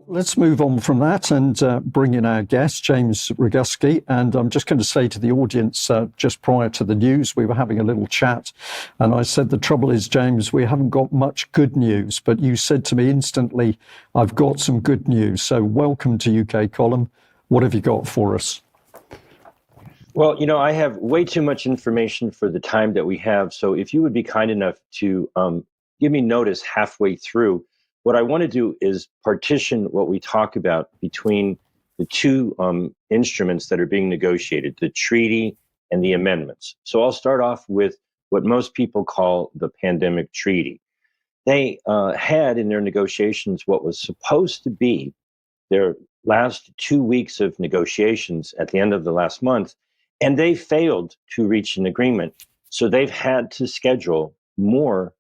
Let's move on from that and bring in our guest, James Roguski. And I'm just going to say to the audience, just prior to the news, we were having a little chat. And I said, the trouble is, James, we haven't got much good news. But you said to me instantly, I've got some good news. So welcome to UK Column. What have you got for us? Well, I have way too much information for the time that we have. So if you would be kind enough to give me notice halfway through, what I want to do is partition what we talk about between the two instruments that are being negotiated, the treaty and the amendments. So I'll start off with what most people call the pandemic treaty. They had in their negotiations what was supposed to be their last 2 weeks of negotiations at the end of the last month, and they failed to reach an agreement. So they've had to schedule more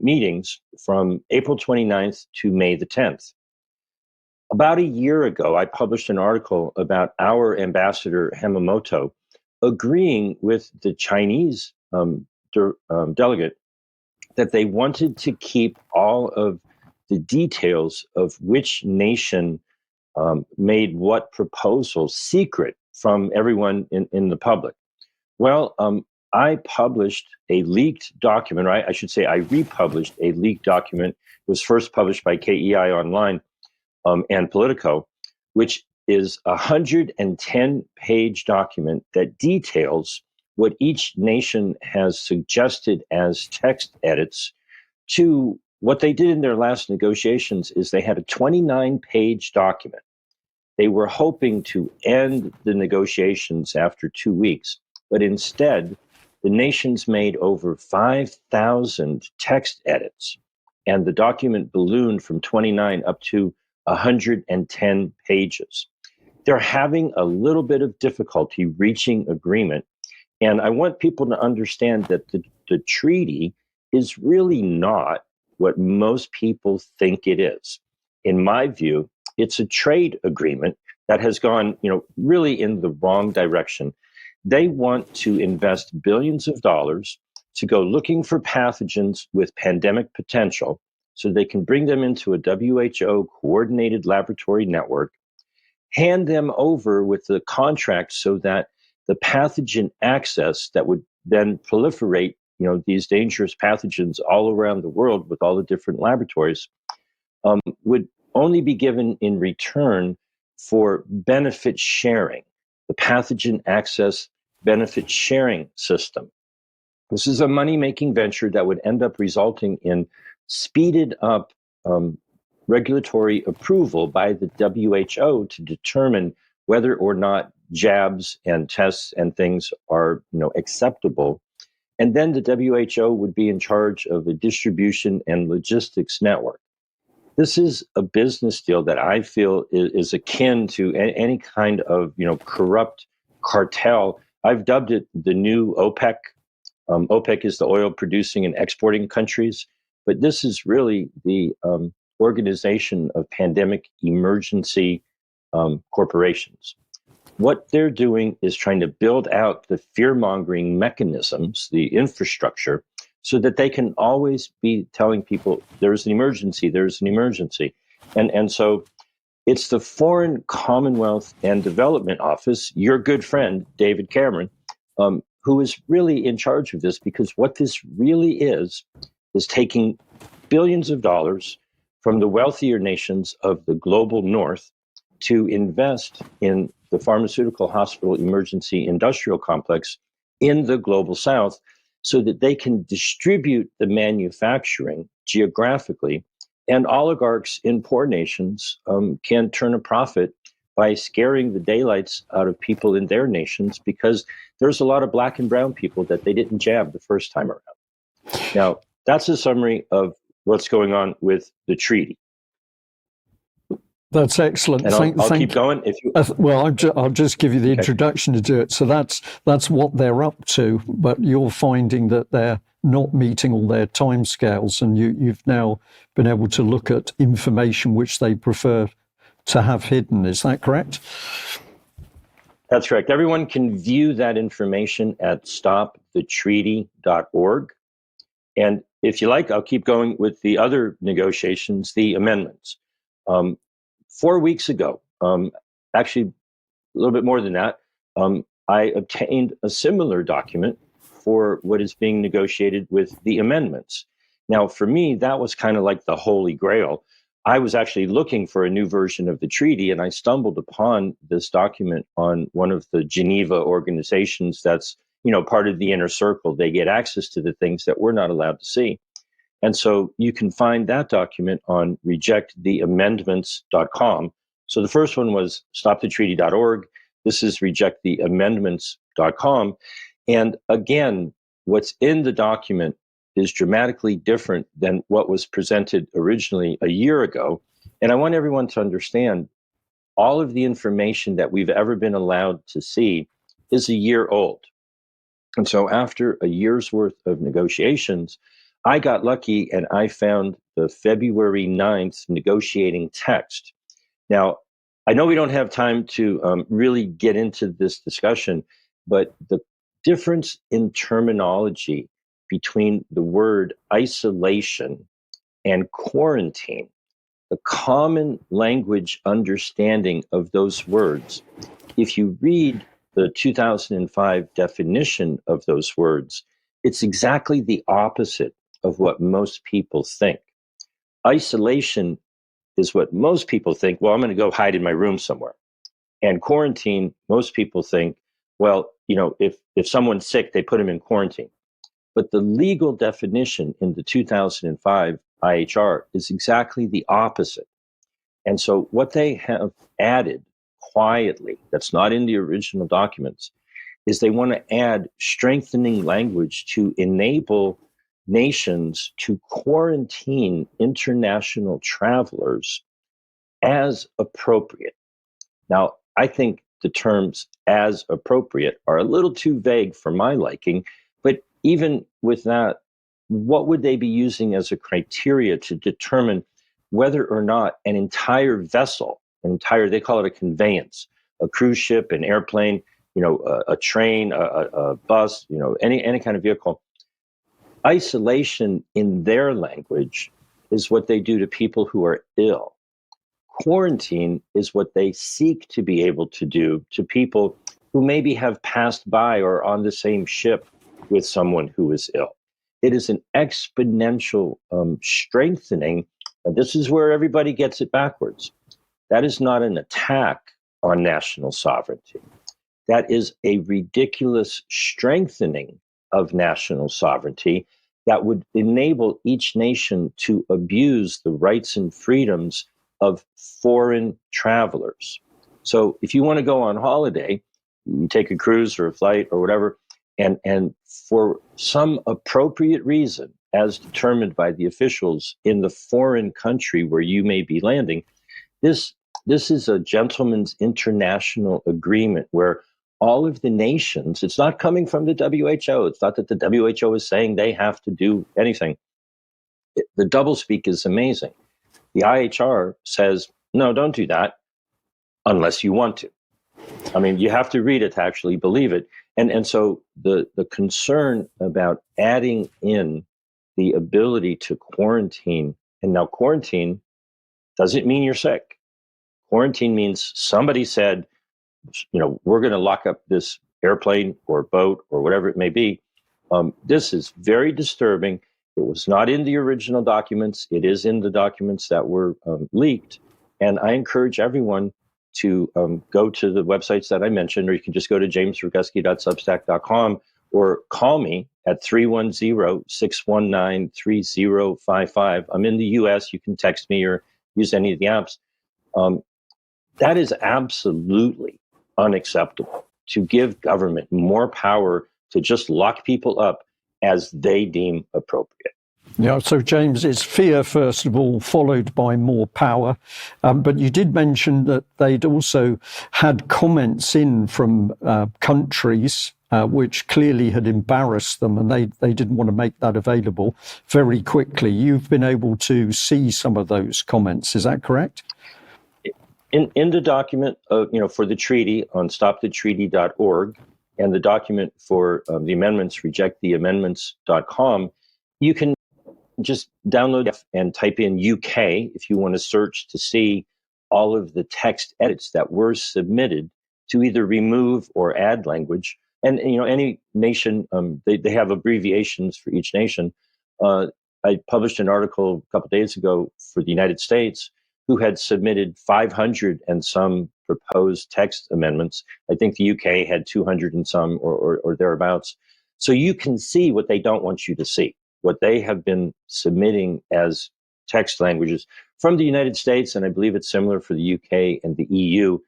meetings from April 29th to May the 10th. About a year ago, I published an article about our ambassador Hamamoto agreeing with the Chinese delegate that they wanted to keep all of the details of which nation made what proposal secret from everyone in the public. Well, I published a leaked document, or I should say I republished a leaked document. It was first published by KEI Online and Politico, which is a 110-page document that details what each nation has suggested as text edits to what they did in their last negotiations is they had a 29-page document. They were hoping to end the negotiations after 2 weeks, but instead, the nations made over 5,000 text edits, and the document ballooned from 29 up to 110 pages. They're having a little bit of difficulty reaching agreement, and I want people to understand that the treaty is really not what most people think it is. In my view, it's a trade agreement that has gone, really in the wrong direction. They want to invest billions of dollars to go looking for pathogens with pandemic potential so they can bring them into a WHO coordinated laboratory network, hand them over with the contract so that the pathogen access that would then proliferate, these dangerous pathogens all around the world with all the different laboratories would only be given in return for benefit sharing, the pathogen access benefit sharing system. This is a money-making venture that would end up resulting in speeded up regulatory approval by the WHO to determine whether or not jabs and tests and things are, acceptable. And then the WHO would be in charge of a distribution and logistics network. This is a business deal that I feel is akin to any kind of, corrupt cartel. I've dubbed it the new OPEC. OPEC is the oil producing and exporting countries, but this is really the Organization of Pandemic Emergency Corporations. What they're doing is trying to build out the fear-mongering mechanisms, the infrastructure, so that they can always be telling people there's an emergency. And so it's the Foreign Commonwealth and Development Office, your good friend, David Cameron, who is really in charge of this, because what this really is taking billions of dollars from the wealthier nations of the global north to invest in the pharmaceutical hospital emergency industrial complex in the global south, so that they can distribute the manufacturing geographically, and oligarchs in poor nations can turn a profit by scaring the daylights out of people in their nations, because there's a lot of black and brown people that they didn't jab the first time around. Now, that's a summary of what's going on with the treaty. That's excellent. And I'll keep going. If you I'll just give you the introduction to do it. So that's what they're up to, but you're finding that they're not meeting all their timescales, and you've now been able to look at information which they prefer to have hidden. Is that correct? That's correct. Everyone can view that information at stopthetreaty.org. And if you like, I'll keep going with the other negotiations, the amendments. 4 weeks ago, actually a little bit more than that, I obtained a similar document for what is being negotiated with the amendments. Now, for me, that was kind of like the holy grail. I was actually looking for a new version of the treaty, and I stumbled upon this document on one of the Geneva organizations that's, part of the inner circle. They get access to the things that we're not allowed to see. And so you can find that document on rejecttheamendments.com. So the first one was stopthetreaty.org. This is rejecttheamendments.com. And again, what's in the document is dramatically different than what was presented originally a year ago. And I want everyone to understand all of the information that we've ever been allowed to see is a year old. And so after a year's worth of negotiations, I got lucky and I found the February 9th negotiating text. Now, I know we don't have time to really get into this discussion, but the difference in terminology between the word isolation and quarantine, the common language understanding of those words, if you read the 2005 definition of those words, it's exactly the opposite of what most people think. Isolation is what most people think, well, I'm going to go hide in my room somewhere. And quarantine, most people think, well, if someone's sick, they put them in quarantine. But the legal definition in the 2005 IHR is exactly the opposite. And so what they have added quietly, that's not in the original documents, is they want to add strengthening language to enable nations to quarantine international travelers as appropriate. Now, I think the terms as appropriate are a little too vague for my liking, but even with that, what would they be using as a criteria to determine whether or not an entire vessel, they call it a conveyance, a cruise ship, an airplane, a train, a bus, any kind of vehicle. Isolation in their language is what they do to people who are ill. Quarantine is what they seek to be able to do to people who maybe have passed by or on the same ship with someone who is ill. It is an exponential strengthening. And this is where everybody gets it backwards. That is not an attack on national sovereignty. That is a ridiculous strengthening of national sovereignty that would enable each nation to abuse the rights and freedoms of foreign travelers. So if you want to go on holiday, you take a cruise or a flight or whatever, and for some appropriate reason, as determined by the officials in the foreign country where you may be landing, this is a gentleman's international agreement where all of the nations, it's not coming from the WHO. It's not that the WHO is saying they have to do anything. The doublespeak is amazing. The IHR says, no, don't do that unless you want to. I mean, you have to read it to actually believe it. And so the concern about adding in the ability to quarantine, and now quarantine doesn't mean you're sick. Quarantine means somebody said, we're going to lock up this airplane or boat or whatever it may be. This is very disturbing. It was not in the original documents. It is in the documents that were leaked. And I encourage everyone to go to the websites that I mentioned, or you can just go to jamesroguski.substack.com or call me at 310-619-3055. I'm in the US. You can text me or use any of the apps. That is absolutely unacceptable, to give government more power to just lock people up as they deem appropriate. Yeah, so James, it's fear, first of all, followed by more power. But you did mention that they'd also had comments in from countries which clearly had embarrassed them, and they didn't want to make that available very quickly. You've been able to see some of those comments, is that correct? In the document, for the treaty on stopthetreaty.org and the document for the amendments, rejecttheamendments.com, you can just download and type in UK if you want to search to see all of the text edits that were submitted to either remove or add language. And any nation, they have abbreviations for each nation. I published an article a couple of days ago for the United States, who had submitted 500 and some proposed text amendments. I think the UK had 200 and some or thereabouts. So you can see what they don't want you to see, what they have been submitting as text languages from the United States, and I believe it's similar for the UK and the EU.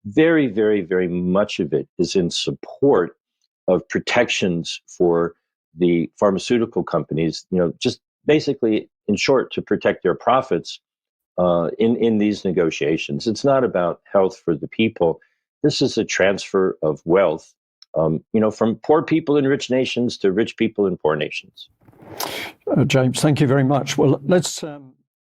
Very, very, very much of it is in support of protections for the pharmaceutical companies, just basically, in short, to protect their profits in these negotiations. It's not about health for the people. This is a transfer of wealth, from poor people in rich nations to rich people in poor nations. James, thank you very much. Well, let's